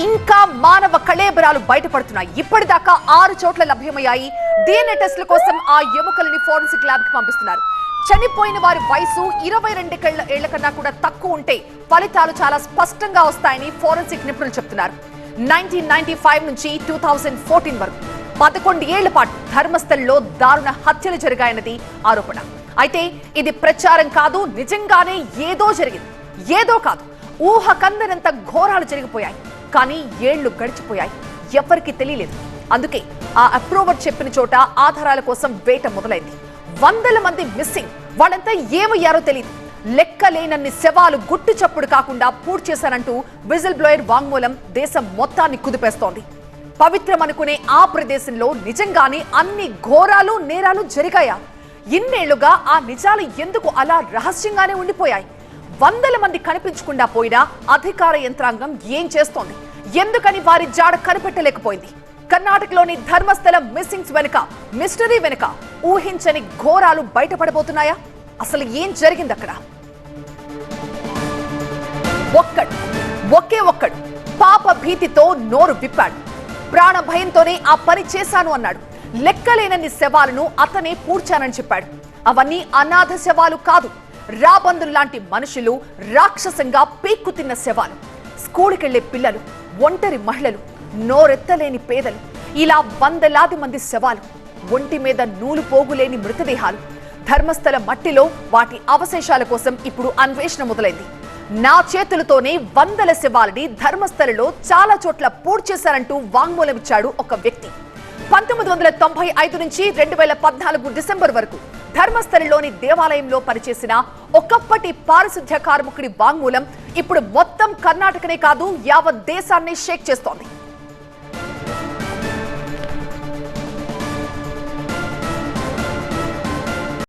ఇంకా మానవ కళేబరాలు బయటపడుతున్నాయి. ఇప్పటిదాకా 6 చోట్ల లభ్యమయ్యాయి. DNA టెస్టుల కోసం ఆ ఎముకలని ఫోరెన్సిక్ ల్యాబ్ కి పంపిస్తున్నారు. చనిపోయిన వారి వయసు 22 ఏళ్ల కన్నా కూడా తక్కువ ఉంటే ఫలితాలు చాలా స్పష్టంగా వస్తాయని ఫోరెన్సిక్ నిపుణులు చెప్తున్నారు. 1995 నుంచి 2014 వరకు 11 ఏళ్ల పాటు ధర్మస్థల్లో దారుణ హత్యలు జరిగాయన్నది ఆరోపణ. అయితే ఇది ప్రచారం కాదు, నిజంగానే ఏదో జరిగింది. ఏదో కాదు, ఊహకందనంత ఘోరాలు జరిగిపోయాయి. కానీ ఏళ్లు గడిచిపోయాయి, ఎవరికి తెలియలేదు. అందుకే ఆ అప్రూవర్ చెప్పిన చోట ఆధారాల కోసం వేట మొదలైంది. వందల మంది మిస్సింగ్, వాళ్ళంతా ఏమయ్యారో తెలియదు. లెక్కలేనన్ని శవాలు గుట్టు చప్పుడు కాకుండా పూర్తి చేశానంటూ విజిల్ బ్లోయర్ వాంగ్మూలం దేశం మొత్తాన్ని కుదిపేస్తోంది. పవిత్రమనుకునే ఆ ప్రదేశంలో నిజంగానే అన్ని ఘోరాలు నేరాలు జరిగాయా? ఇన్నేళ్లుగా ఆ నిజాలు ఎందుకు అలా రహస్యంగానే ఉండిపోయాయి? వందల మంది కనిపించకుండా పోయినా అధికార యంత్రాంగం ఏం చేస్తోంది? ఎందుకని వారి జాడ కనిపెట్టలేకపోయింది? కర్ణాటకలోని ధర్మస్థలం మిస్సింగ్స్ వెనుక, మిస్టరీ వెనుక ఊహించని ఘోరాలు బయటపడబోతున్నాయా? అసలు ఏం జరిగింది అక్కడ? ఒకే ఒక్కడు పాప భీతితో నోరు విప్పాడు. ప్రాణ భయంతోనే ఆ పని చేశాను అన్నాడు. లెక్కలేనన్ని శవాలను అతనే పూడ్చానని చెప్పాడు. అవన్నీ అనాథ శవాలు కాదు, రాబందుల్లాంటి మనుషులు రాక్షసంగా పీక్కు తిన్న శవాలు. స్కూలుకెళ్లే పిల్లలు, ఒంటరి మహిళలు, నోరెత్తలేని పేదలు, ఇలా వందలాది మంది శవాలు, ఒంటి మీద నూలు పోగులేని మృతదేహాలు. ధర్మస్థల మట్టిలో వాటి అవశేషాల కోసం ఇప్పుడు అన్వేషణ మొదలైంది. నా చేతులతోనే వందల శవాలని ధర్మస్థలలో చాలా చోట్ల పూర్తి చేశారంటూ వాంగ్మూలం ఇచ్చాడు ఒక వ్యక్తి. 1995 నుంచి 2014 డిసెంబర్ వరకు ధర్మస్థలిలోని దేవాలయంలో పనిచేసిన ఒకప్పటి పారిశుద్ధ్య కార్మికుడి వాంగ్మూలం ఇప్పుడు మొత్తం కర్ణాటకనే కాదు, యావత్ దేశాన్ని షేక్ చేస్తోంది.